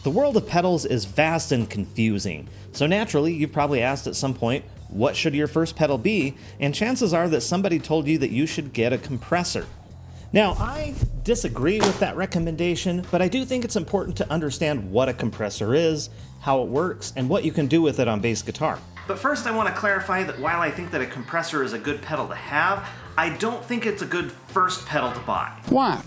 The world of pedals is vast and confusing, so naturally you've probably asked at some point, what should your first pedal be? And chances are that somebody told you that you should get a compressor. Now, I disagree with that recommendation, but I do think it's important to understand what a compressor is, how it works, and what you can do with it on bass guitar. But first I want to clarify that while I think that a compressor is a good pedal to have, I don't think it's a good first pedal to buy. Why?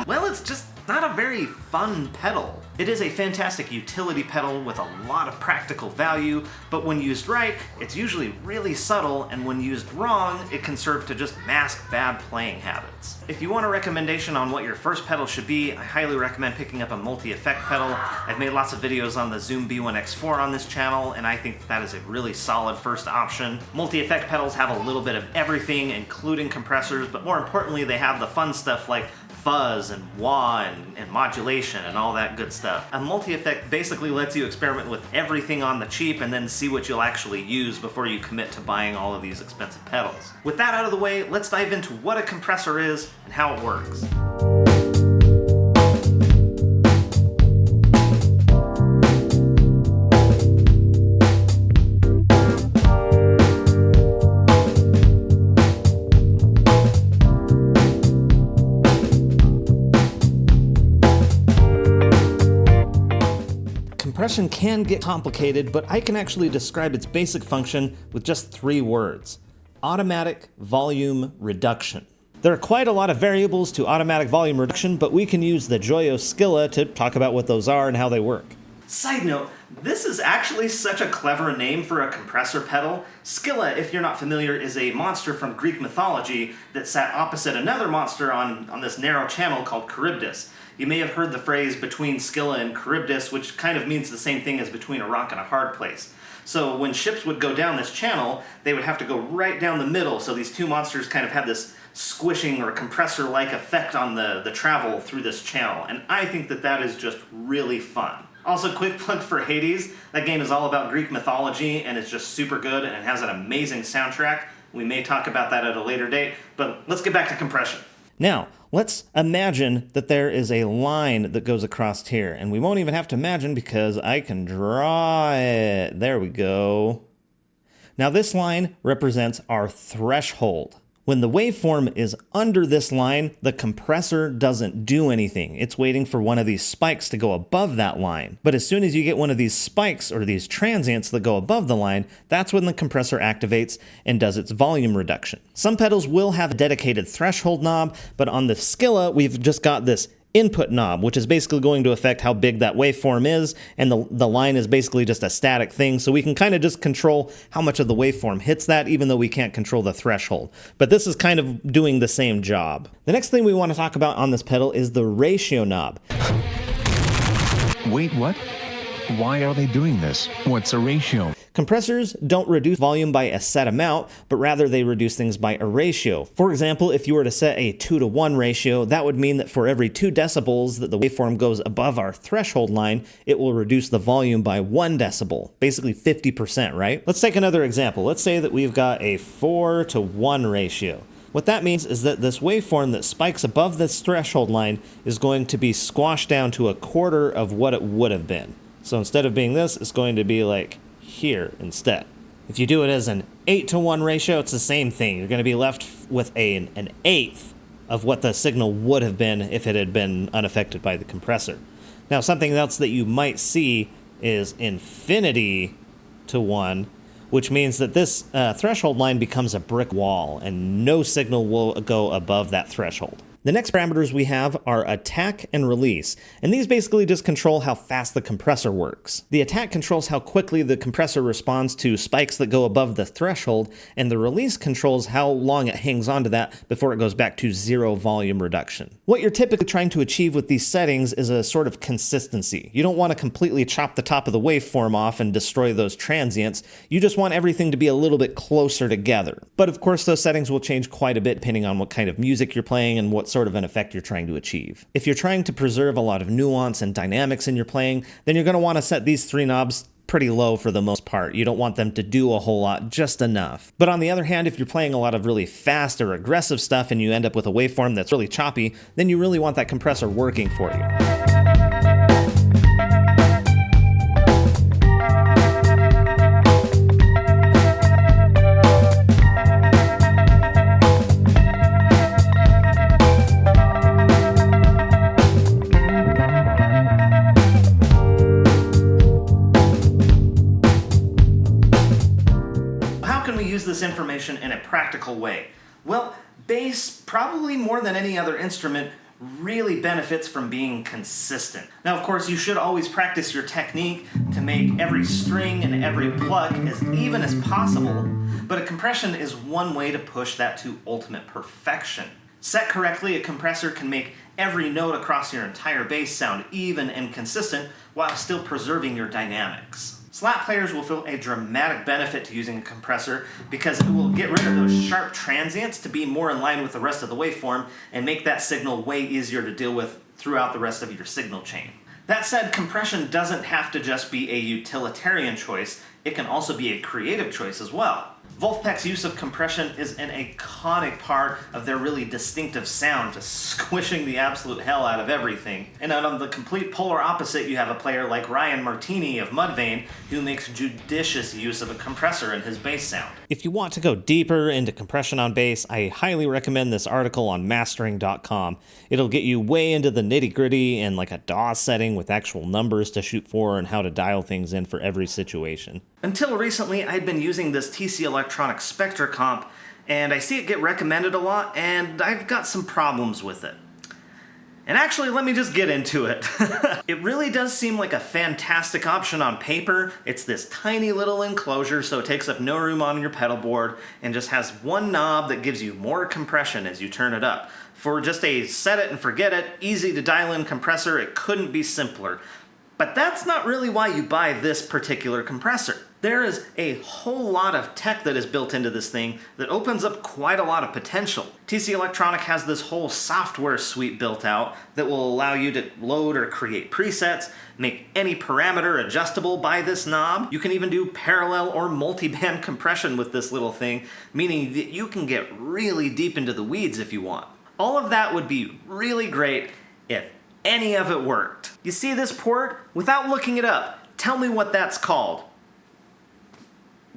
Well, it's just not a very fun pedal. It is a fantastic utility pedal with a lot of practical value, but when used right, it's usually really subtle, and when used wrong, it can serve to just mask bad playing habits. If you want a recommendation on what your first pedal should be, I highly recommend picking up a multi-effect pedal. I've made lots of videos on the Zoom B1X4 on this channel, and I think that is a really solid first option. Multi-effect pedals have a little bit of everything, including compressors, but more importantly, they have the fun stuff like fuzz and wah and modulation and all that good stuff. A multi-effect basically lets you experiment with everything on the cheap and then see what you'll actually use before you commit to buying all of these expensive pedals. With that out of the way, let's dive into what a compressor is and how it works. Compression can get complicated, but I can actually describe its basic function with just 3 words: automatic volume reduction. There are quite a lot of variables to automatic volume reduction, but we can use the Joyo Skilla to talk about what those are and how they work. Side note, this is actually such a clever name for a compressor pedal. Scylla, if you're not familiar, is a monster from Greek mythology that sat opposite another monster on this narrow channel called Charybdis. You may have heard the phrase between Scylla and Charybdis, which kind of means the same thing as between a rock and a hard place. So when ships would go down this channel, they would have to go right down the middle, so these two monsters kind of had this squishing or compressor-like effect on the travel through this channel, and I think that that is just really fun. Also, quick plug for Hades. That game is all about Greek mythology, and it's just super good, and it has an amazing soundtrack. We may talk about that at a later date, but let's get back to compression. Now, let's imagine that there is a line that goes across here, and we won't even have to imagine because I can draw it. There we go. Now this line represents our threshold. When the waveform is under this line, the compressor doesn't do anything. It's waiting for one of these spikes to go above that line. But as soon as you get one of these spikes or these transients that go above the line, that's when the compressor activates and does its volume reduction. Some pedals will have a dedicated threshold knob, but on the Scylla, we've just got this input knob, which is basically going to affect how big that waveform is, and the line is basically just a static thing, so we can kind of just control how much of the waveform hits that, even though we can't control the threshold. But this is kind of doing the same job. The next thing we want to talk about on this pedal is the ratio knob. Wait, what? Why are they doing this? What's a ratio? Compressors don't reduce volume by a set amount, but rather they reduce things by a ratio. For example, if you were to set a 2-to-1 ratio, that would mean that for every 2 decibels that the waveform goes above our threshold line, it will reduce the volume by 1 decibel, basically 50%, right? Let's take another example. Let's say that we've got a 4-to-1 ratio. What that means is that this waveform that spikes above this threshold line is going to be squashed down to 1/4 of what it would have been. So instead of being this, it's going to be like here instead. If you do it as an 8-to-1 ratio, it's the same thing. You're going to be left with an 1/8 of what the signal would have been if it had been unaffected by the compressor. Now, something else that you might see is infinity to 1, which means that this threshold line becomes a brick wall, and no signal will go above that threshold. The next parameters we have are attack and release, and these basically just control how fast the compressor works. The attack controls how quickly the compressor responds to spikes that go above the threshold, and the release controls how long it hangs onto that before it goes back to 0 volume reduction. What you're typically trying to achieve with these settings is a sort of consistency. You don't want to completely chop the top of the waveform off and destroy those transients. You just want everything to be a little bit closer together. But of course, those settings will change quite a bit depending on what kind of music you're playing and what sort of an effect you're trying to achieve. If you're trying to preserve a lot of nuance and dynamics in your playing, then you're going to want to set these 3 knobs pretty low for the most part. You don't want them to do a whole lot, just enough. But on the other hand, if you're playing a lot of really fast or aggressive stuff and you end up with a waveform that's really choppy, then you really want that compressor working for you. Use this information in a practical way? Well, bass, probably more than any other instrument, really benefits from being consistent. Now, of course, you should always practice your technique to make every string and every pluck as even as possible, but a compression is one way to push that to ultimate perfection. Set correctly, a compressor can make every note across your entire bass sound even and consistent while still preserving your dynamics. Slap players will feel a dramatic benefit to using a compressor because it will get rid of those sharp transients to be more in line with the rest of the waveform and make that signal way easier to deal with throughout the rest of your signal chain. That said, compression doesn't have to just be a utilitarian choice, it can also be a creative choice as well. Wolfpack's use of compression is an iconic part of their really distinctive sound, just squishing the absolute hell out of everything. And on the complete polar opposite, you have a player like Ryan Martini of Mudvayne, who makes judicious use of a compressor in his bass sound. If you want to go deeper into compression on bass, I highly recommend this article on mastering.com. It'll get you way into the nitty-gritty and like a DAW setting with actual numbers to shoot for and how to dial things in for every situation. Until recently, I'd been using this TC Electronics Spectra Comp, and I see it get recommended a lot, and I've got some problems with it. And actually, let me just get into it. It really does seem like a fantastic option on paper. It's this tiny little enclosure, so it takes up no room on your pedal board, and just has one knob that gives you more compression as you turn it up. For just a set it and forget it, easy to dial in compressor, it couldn't be simpler. But that's not really why you buy this particular compressor. There is a whole lot of tech that is built into this thing that opens up quite a lot of potential. TC Electronic has this whole software suite built out that will allow you to load or create presets, make any parameter adjustable by this knob. You can even do parallel or multi-band compression with this little thing, meaning that you can get really deep into the weeds if you want. All of that would be really great if any of it worked. You see this port? Without looking it up, tell me what that's called.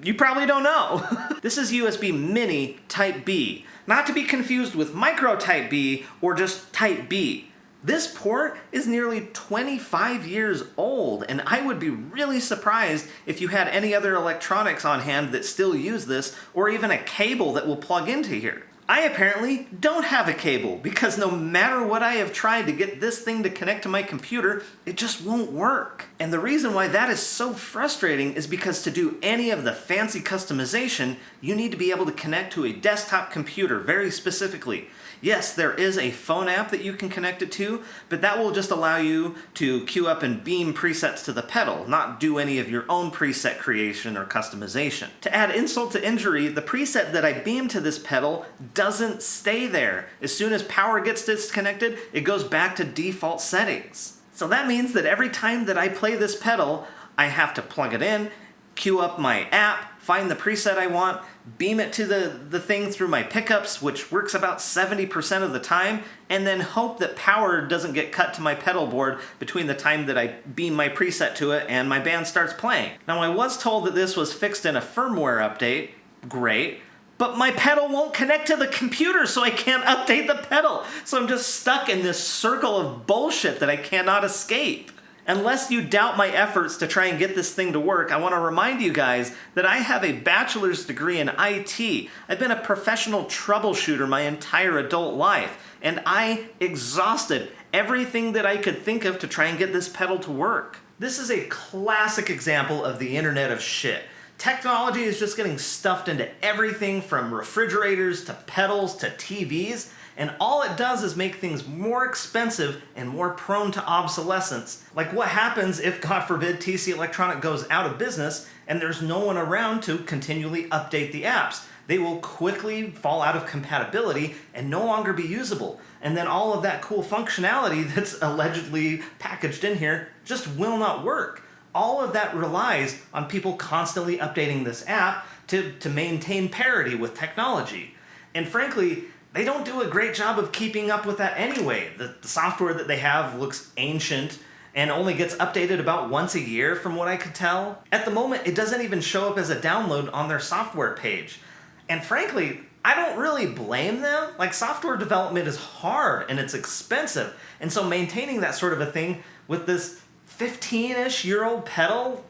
You probably don't know. This is USB Mini Type B, not to be confused with Micro Type B or just Type B. This port is nearly 25 years old, and I would be really surprised if you had any other electronics on hand that still use this, or even a cable that will plug into here. I apparently don't have a cable because no matter what I have tried to get this thing to connect to my computer, it just won't work. And the reason why that is so frustrating is because to do any of the fancy customization, you need to be able to connect to a desktop computer very specifically. Yes, there is a phone app that you can connect it to, but that will just allow you to queue up and beam presets to the pedal, not do any of your own preset creation or customization. To add insult to injury, the preset that I beam to this pedal doesn't stay there. As soon as power gets disconnected, it goes back to default settings. So that means that every time that I play this pedal, I have to plug it in, queue up my app, find the preset I want, beam it to the thing through my pickups, which works about 70% of the time, and then hope that power doesn't get cut to my pedal board between the time that I beam my preset to it and my band starts playing. Now, I was told that this was fixed in a firmware update. Great. But my pedal won't connect to the computer, so I can't update the pedal. So I'm just stuck in this circle of bullshit that I cannot escape. Unless you doubt my efforts to try and get this thing to work, I want to remind you guys that I have a bachelor's degree in IT. I've been a professional troubleshooter my entire adult life, and I exhausted everything that I could think of to try and get this pedal to work. This is a classic example of the Internet of shit. Technology is just getting stuffed into everything from refrigerators to pedals to TVs, and all it does is make things more expensive and more prone to obsolescence. Like what happens if, God forbid, TC Electronic goes out of business and there's no one around to continually update the apps? They will quickly fall out of compatibility and no longer be usable. And then all of that cool functionality that's allegedly packaged in here just will not work. all of that relies on people constantly updating this app to maintain parity with technology. And frankly, they don't do a great job of keeping up with that anyway. The software that they have looks ancient and only gets updated about once a year from what I could tell. At the moment, it doesn't even show up as a download on their software page. And frankly, I don't really blame them. Like, software development is hard and it's expensive. And so maintaining that sort of a thing with this 15-ish year old pedal,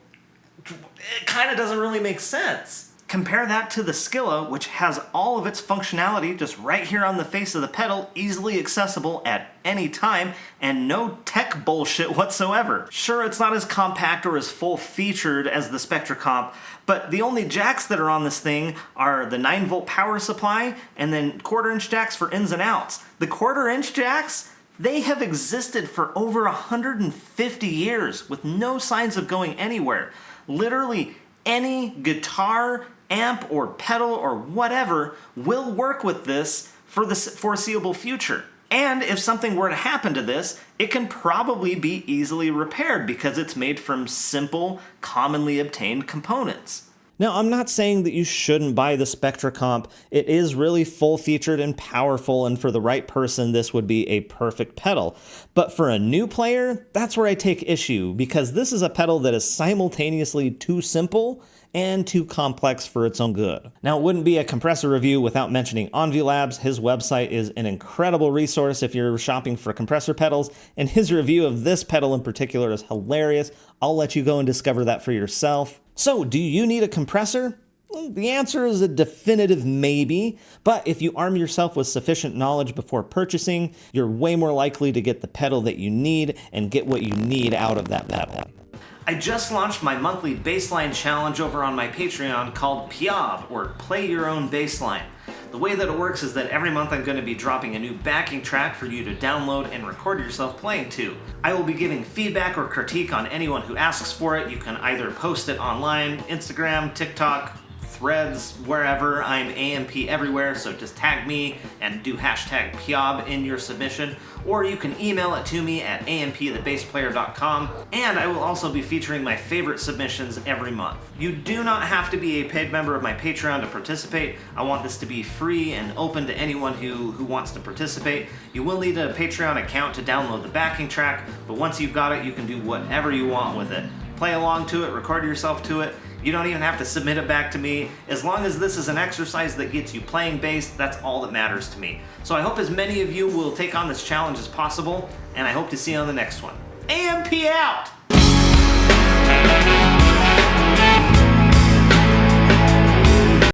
it kind of doesn't really make sense. Compare that to the Skilla, which has all of its functionality just right here on the face of the pedal, easily accessible at any time, and no tech bullshit whatsoever. Sure, it's not as compact or as full-featured as the Spectra Comp, but the only jacks that are on this thing are the 9-volt power supply and then quarter-inch jacks for ins and outs. The quarter-inch jacks, they have existed for over 150 years with no signs of going anywhere. Literally any guitar, amp, or pedal, or whatever will work with this for the foreseeable future. And if something were to happen to this, it can probably be easily repaired because it's made from simple, commonly obtained components. Now, I'm not saying that you shouldn't buy the Spectra Comp. It is really full-featured and powerful, and for the right person, this would be a perfect pedal. But for a new player, that's where I take issue, because this is a pedal that is simultaneously too simple and too complex for its own good. Now, it wouldn't be a compressor review without mentioning Labs. His website is an incredible resource if you're shopping for compressor pedals, and his review of this pedal in particular is hilarious. I'll let you go and discover that for yourself. So, do you need a compressor? Well, the answer is a definitive maybe, but if you arm yourself with sufficient knowledge before purchasing, you're way more likely to get the pedal that you need and get what you need out of that pedal. I just launched my monthly bassline challenge over on my Patreon called PIOB, or Play Your Own Bassline. The way that it works is that every month I'm going to be dropping a new backing track for you to download and record yourself playing to. I will be giving feedback or critique on anyone who asks for it. You can either post it online, Instagram, TikTok, Threads, wherever. I'm AMP everywhere, so just tag me and do hashtag PIOB in your submission, or you can email it to me at ampthebassplayer.com, and I will also be featuring my favorite submissions every month. You do not have to be a paid member of my Patreon to participate. I want this to be free and open to anyone who wants to participate. You will need a Patreon account to download the backing track, but once you've got it, you can do whatever you want with it. Play along to it, record yourself to it. You don't even have to submit it back to me. As long as this is an exercise that gets you playing bass, that's all that matters to me. So I hope as many of you will take on this challenge as possible, and I hope to see you on the next one. AMP out!